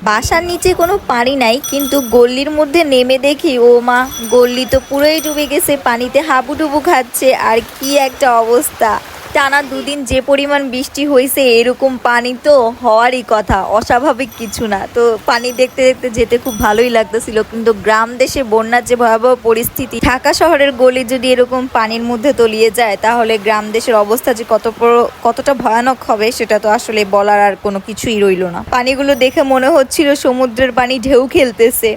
বাসার নিচে কোনো পানি নাই, কিন্তু গল্লির মধ্যে নেমে দেখি ও মা, গল্লি তো পুরোই ডুবে গেছে, পানিতে হাবুডুবু খাচ্ছে। আর কি একটা অবস্থা! টানা দুদিন যে পরিমাণ বৃষ্টি হয়েছে, এরকম পানি তো হওয়ারই কথা, অস্বাভাবিক কিছু না। তো পানি দেখতে দেখতে যেতে খুব ভালোই লাগতেছিল, কিন্তু গ্রাম দেশে বন্যার যে ভয়াবহ পরিস্থিতি, ঢাকা শহরের গলি যদি এরকম পানির মধ্যে তলিয়ে যায়, তাহলে গ্রাম দেশের অবস্থা যে কতটা ভয়ানক হবে, সেটা তো আসলে বলার আর কোনো কিছুই রইল না। পানিগুলো দেখে মনে হচ্ছিল সমুদ্রের পানি ঢেউ খেলতেছে।